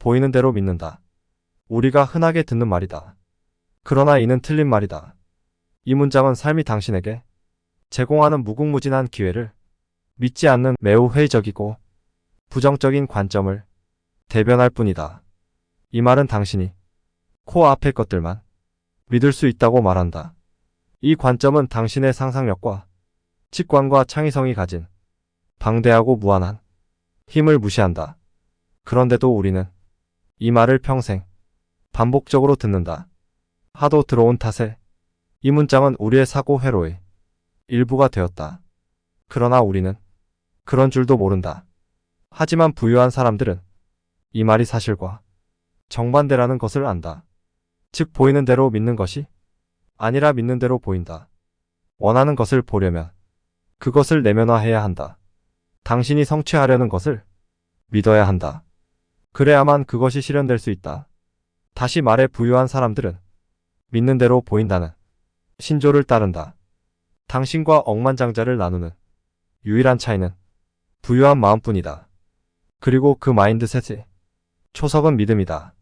보이는 대로 믿는다. 우리가 흔하게 듣는 말이다. 그러나 이는 틀린 말이다. 이 문장은 삶이 당신에게 제공하는 무궁무진한 기회를 믿지 않는 매우 회의적이고 부정적인 관점을 대변할 뿐이다. 이 말은 당신이 코앞의 것들만 믿을 수 있다고 말한다. 이 관점은 당신의 상상력과 직관과 창의성이 가진 방대하고 무한한 힘을 무시한다. 그런데도 우리는 이 말을 평생 반복적으로 듣는다. 하도 들어온 탓에 이 문장은 우리의 사고 회로의 일부가 되었다. 그러나 우리는 그런 줄도 모른다. 하지만 부유한 사람들은 이 말이 사실과 정반대라는 것을 안다. 즉 보이는 대로 믿는 것이 아니라 믿는 대로 보인다. 원하는 것을 보려면 그것을 내면화해야 한다. 당신이 성취하려는 것을 믿어야 한다. 그래야만 그것이 실현될 수 있다. 다시 말해 부유한 사람들은 믿는 대로 보인다는 신조를 따른다. 당신과 억만장자를 나누는 유일한 차이는 부유한 마음뿐이다. 그리고 그 마인드셋의 초석은 믿음이다.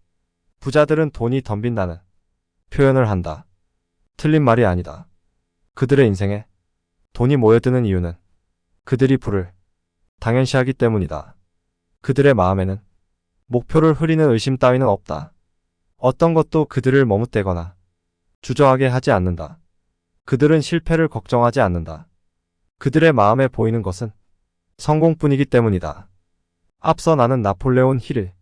부자들은 돈이 덤빈다는 표현을 한다. 틀린 말이 아니다. 그들의 인생에 돈이 모여드는 이유는 그들이 부를 당연시하기 때문이다. 그들의 마음에는 목표를 흐리는 의심 따위는 없다. 어떤 것도 그들을 머뭇대거나 주저하게 하지 않는다. 그들은 실패를 걱정하지 않는다. 그들의 마음에 보이는 것은 성공뿐이기 때문이다. 앞서 나는 나폴레온 힐을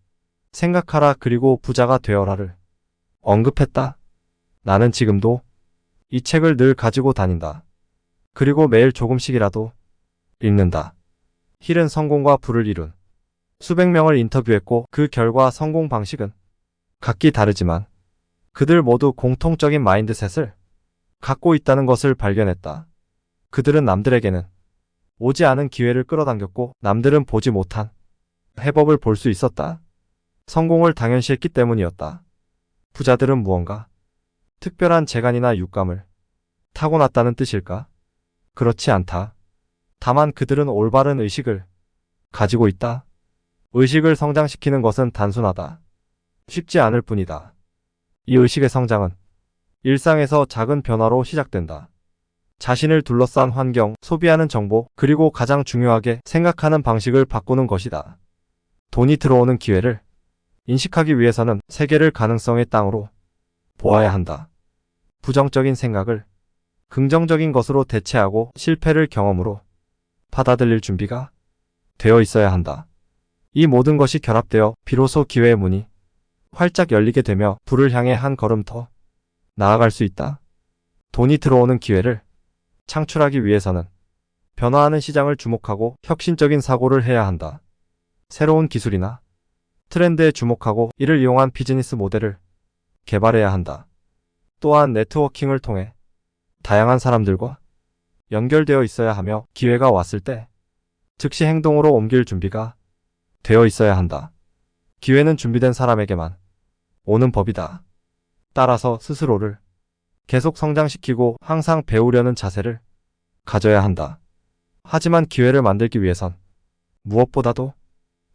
생각하라 그리고 부자가 되어라를 언급했다. 나는 지금도 이 책을 늘 가지고 다닌다. 그리고 매일 조금씩이라도 읽는다. 힐은 성공과 부를 이룬 수백 명을 인터뷰했고 그 결과 성공 방식은 각기 다르지만 그들 모두 공통적인 마인드셋을 갖고 있다는 것을 발견했다. 그들은 남들에게는 오지 않은 기회를 끌어당겼고 남들은 보지 못한 해법을 볼 수 있었다. 성공을 당연시했기 때문이었다. 부자들은 무언가 특별한 재간이나 육감을 타고났다는 뜻일까? 그렇지 않다. 다만 그들은 올바른 의식을 가지고 있다. 의식을 성장시키는 것은 단순하다. 쉽지 않을 뿐이다. 이 의식의 성장은 일상에서 작은 변화로 시작된다. 자신을 둘러싼 환경, 소비하는 정보, 그리고 가장 중요하게 생각하는 방식을 바꾸는 것이다. 돈이 들어오는 기회를 인식하기 위해서는 세계를 가능성의 땅으로 보아야 한다. 부정적인 생각을 긍정적인 것으로 대체하고 실패를 경험으로 받아들일 준비가 되어 있어야 한다. 이 모든 것이 결합되어 비로소 기회의 문이 활짝 열리게 되며 불을 향해 한 걸음 더 나아갈 수 있다. 돈이 들어오는 기회를 창출하기 위해서는 변화하는 시장을 주목하고 혁신적인 사고를 해야 한다. 새로운 기술이나 트렌드에 주목하고 이를 이용한 비즈니스 모델을 개발해야 한다. 또한 네트워킹을 통해 다양한 사람들과 연결되어 있어야 하며 기회가 왔을 때 즉시 행동으로 옮길 준비가 되어 있어야 한다. 기회는 준비된 사람에게만 오는 법이다. 따라서 스스로를 계속 성장시키고 항상 배우려는 자세를 가져야 한다. 하지만 기회를 만들기 위해선 무엇보다도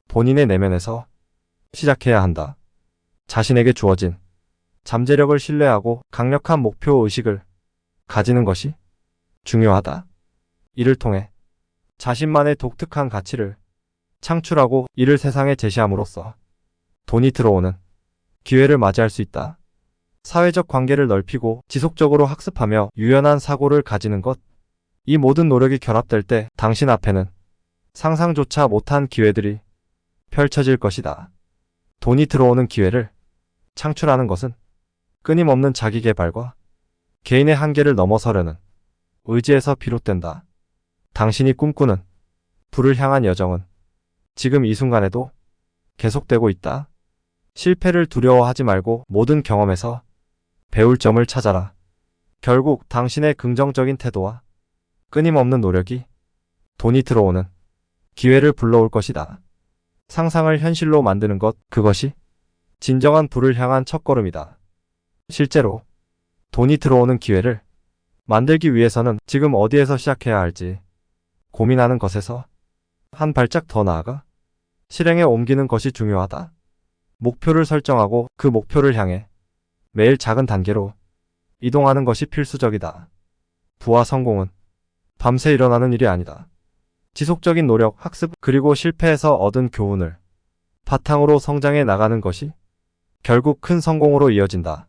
본인의 내면에서 시작해야 한다. 자신에게 주어진 잠재력을 신뢰하고 강력한 목표 의식을 가지는 것이 중요하다. 이를 통해 자신만의 독특한 가치를 창출하고 이를 세상에 제시함으로써 돈이 들어오는 기회를 맞이할 수 있다. 사회적 관계를 넓히고 지속적으로 학습하며 유연한 사고를 가지는 것. 이 모든 노력이 결합될 때 당신 앞에는 상상조차 못한 기회들이 펼쳐질 것이다. 돈이 들어오는 기회를 창출하는 것은 끊임없는 자기개발과 개인의 한계를 넘어서려는 의지에서 비롯된다. 당신이 꿈꾸는 부를 향한 여정은 지금 이 순간에도 계속되고 있다. 실패를 두려워하지 말고 모든 경험에서 배울 점을 찾아라. 결국 당신의 긍정적인 태도와 끊임없는 노력이 돈이 들어오는 기회를 불러올 것이다. 상상을 현실로 만드는 것, 그것이 진정한 부를 향한 첫걸음이다. 실제로 돈이 들어오는 기회를 만들기 위해서는 지금 어디에서 시작해야 할지 고민하는 것에서 한 발짝 더 나아가 실행에 옮기는 것이 중요하다. 목표를 설정하고 그 목표를 향해 매일 작은 단계로 이동하는 것이 필수적이다. 부와 성공은 밤새 일어나는 일이 아니다. 지속적인 노력, 학습, 그리고 실패에서 얻은 교훈을 바탕으로 성장해 나가는 것이 결국 큰 성공으로 이어진다.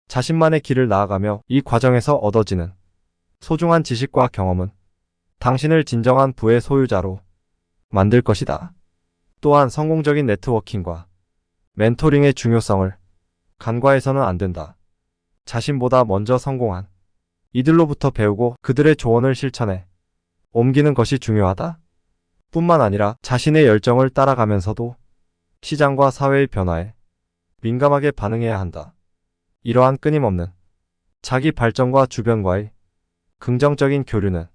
자신만의 길을 나아가며 이 과정에서 얻어지는 소중한 지식과 경험은 당신을 진정한 부의 소유자로 만들 것이다. 또한 성공적인 네트워킹과 멘토링의 중요성을 간과해서는 안 된다. 자신보다 먼저 성공한 이들로부터 배우고 그들의 조언을 실천해 옮기는 것이 중요하다. 뿐만 아니라 자신의 열정을 따라가면서도 시장과 사회의 변화에 민감하게 반응해야 한다. 이러한 끊임없는 자기 발전과 주변과의 긍정적인 교류는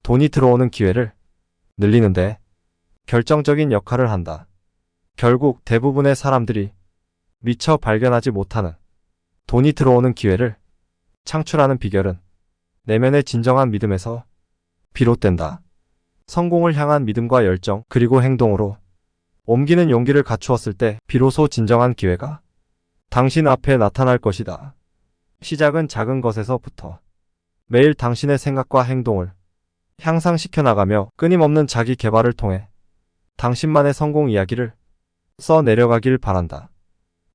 돈이 들어오는 기회를 늘리는데 결정적인 역할을 한다. 결국 대부분의 사람들이 미처 발견하지 못하는 돈이 들어오는 기회를 창출하는 비결은 내면의 진정한 믿음에서 비롯된다. 성공을 향한 믿음과 열정 그리고 행동으로 옮기는 용기를 갖추었을 때 비로소 진정한 기회가 당신 앞에 나타날 것이다. 시작은 작은 것에서부터 매일 당신의 생각과 행동을 향상시켜 나가며 끊임없는 자기 개발을 통해 당신만의 성공 이야기를 써 내려가길 바란다.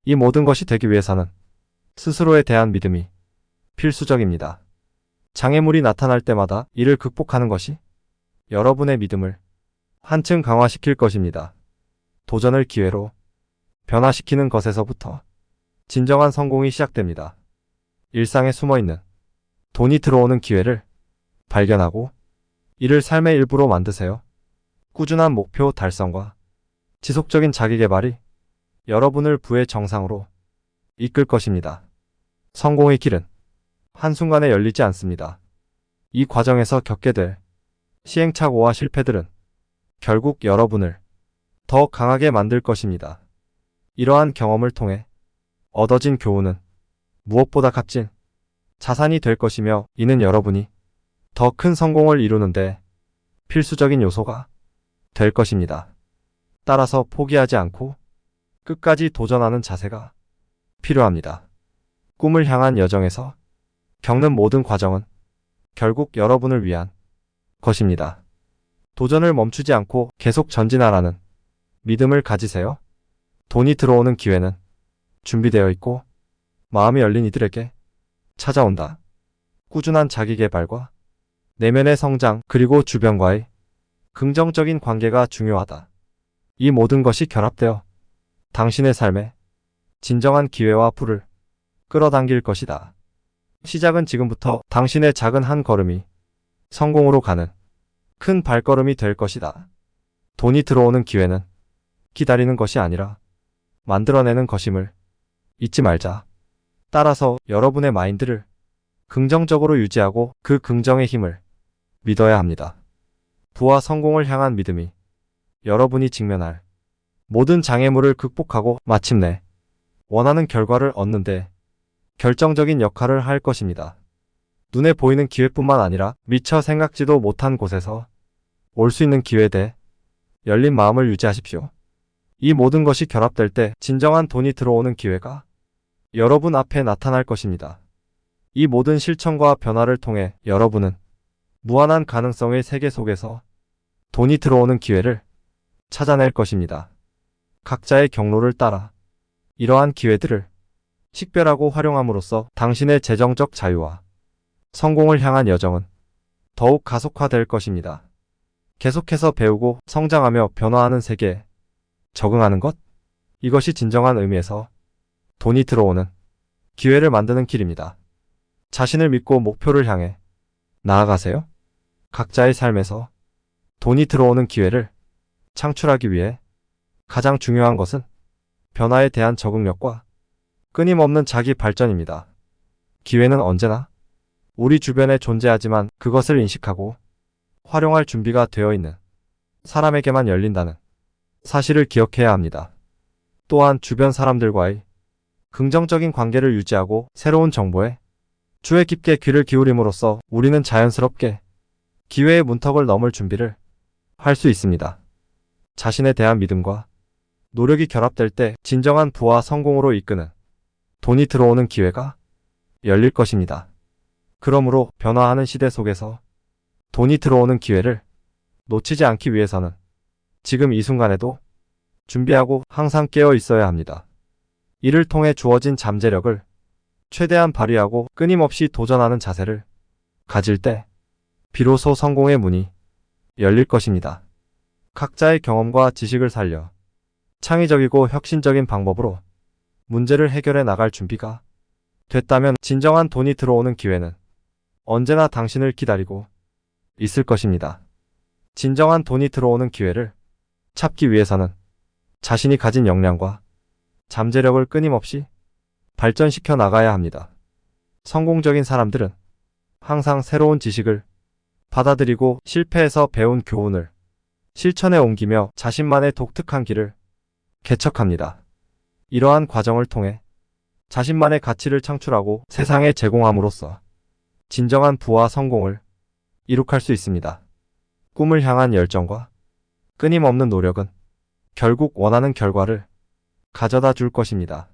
이 모든 것이 되기 위해서는 스스로에 대한 믿음이 필수적입니다. 장애물이 나타날 때마다 이를 극복하는 것이 여러분의 믿음을 한층 강화시킬 것입니다. 도전을 기회로 변화시키는 것에서부터 진정한 성공이 시작됩니다. 일상에 숨어있는 돈이 들어오는 기회를 발견하고 이를 삶의 일부로 만드세요. 꾸준한 목표 달성과 지속적인 자기개발이 여러분을 부의 정상으로 이끌 것입니다. 성공의 길은 한순간에 열리지 않습니다. 이 과정에서 겪게 될 시행착오와 실패들은 결국 여러분을 더 강하게 만들 것입니다. 이러한 경험을 통해 얻어진 교훈은 무엇보다 값진 자산이 될 것이며 이는 여러분이 더 큰 성공을 이루는데 필수적인 요소가 될 것입니다. 따라서 포기하지 않고 끝까지 도전하는 자세가 필요합니다. 꿈을 향한 여정에서 겪는 모든 과정은 결국 여러분을 위한 것입니다. 도전을 멈추지 않고 계속 전진하라는 믿음을 가지세요. 돈이 들어오는 기회는 준비되어 있고 마음이 열린 이들에게 찾아온다. 꾸준한 자기개발과 내면의 성장 그리고 주변과의 긍정적인 관계가 중요하다. 이 모든 것이 결합되어 당신의 삶에 진정한 기회와 부를 끌어당길 것이다. 시작은 지금부터 당신의 작은 한 걸음이 성공으로 가는 큰 발걸음이 될 것이다. 돈이 들어오는 기회는 기다리는 것이 아니라 만들어내는 것임을 잊지 말자. 따라서 여러분의 마인드를 긍정적으로 유지하고 그 긍정의 힘을 믿어야 합니다. 부와 성공을 향한 믿음이 여러분이 직면할 모든 장애물을 극복하고 마침내 원하는 결과를 얻는데 결정적인 역할을 할 것입니다. 눈에 보이는 기회뿐만 아니라 미처 생각지도 못한 곳에서 올 수 있는 기회에 대해 열린 마음을 유지하십시오. 이 모든 것이 결합될 때 진정한 돈이 들어오는 기회가 여러분 앞에 나타날 것입니다. 이 모든 실천과 변화를 통해 여러분은 무한한 가능성의 세계 속에서 돈이 들어오는 기회를 찾아낼 것입니다. 각자의 경로를 따라 이러한 기회들을 식별하고 활용함으로써 당신의 재정적 자유와 성공을 향한 여정은 더욱 가속화될 것입니다. 계속해서 배우고 성장하며 변화하는 세계에 적응하는 것? 이것이 진정한 의미에서 돈이 들어오는 기회를 만드는 길입니다. 자신을 믿고 목표를 향해 나아가세요. 각자의 삶에서 돈이 들어오는 기회를 창출하기 위해 가장 중요한 것은 변화에 대한 적응력과 끊임없는 자기 발전입니다. 기회는 언제나 우리 주변에 존재하지만 그것을 인식하고 활용할 준비가 되어 있는 사람에게만 열린다는 사실을 기억해야 합니다. 또한 주변 사람들과의 긍정적인 관계를 유지하고 새로운 정보에 주의 깊게 귀를 기울임으로써 우리는 자연스럽게 기회의 문턱을 넘을 준비를 할 수 있습니다. 자신에 대한 믿음과 노력이 결합될 때 진정한 부와 성공으로 이끄는 돈이 들어오는 기회가 열릴 것입니다. 그러므로 변화하는 시대 속에서 돈이 들어오는 기회를 놓치지 않기 위해서는 지금 이 순간에도 준비하고 항상 깨어 있어야 합니다. 이를 통해 주어진 잠재력을 최대한 발휘하고 끊임없이 도전하는 자세를 가질 때 비로소 성공의 문이 열릴 것입니다. 각자의 경험과 지식을 살려 창의적이고 혁신적인 방법으로 문제를 해결해 나갈 준비가 됐다면 진정한 돈이 들어오는 기회는 언제나 당신을 기다리고 있을 것입니다. 진정한 돈이 들어오는 기회를 찾기 위해서는 자신이 가진 역량과 잠재력을 끊임없이 발전시켜 나가야 합니다. 성공적인 사람들은 항상 새로운 지식을 받아들이고 실패에서 배운 교훈을 실천에 옮기며 자신만의 독특한 길을 개척합니다. 이러한 과정을 통해 자신만의 가치를 창출하고 세상에 제공함으로써 진정한 부와 성공을 이룩할 수 있습니다. 꿈을 향한 열정과 끊임없는 노력은 결국 원하는 결과를 가져다 줄 것입니다.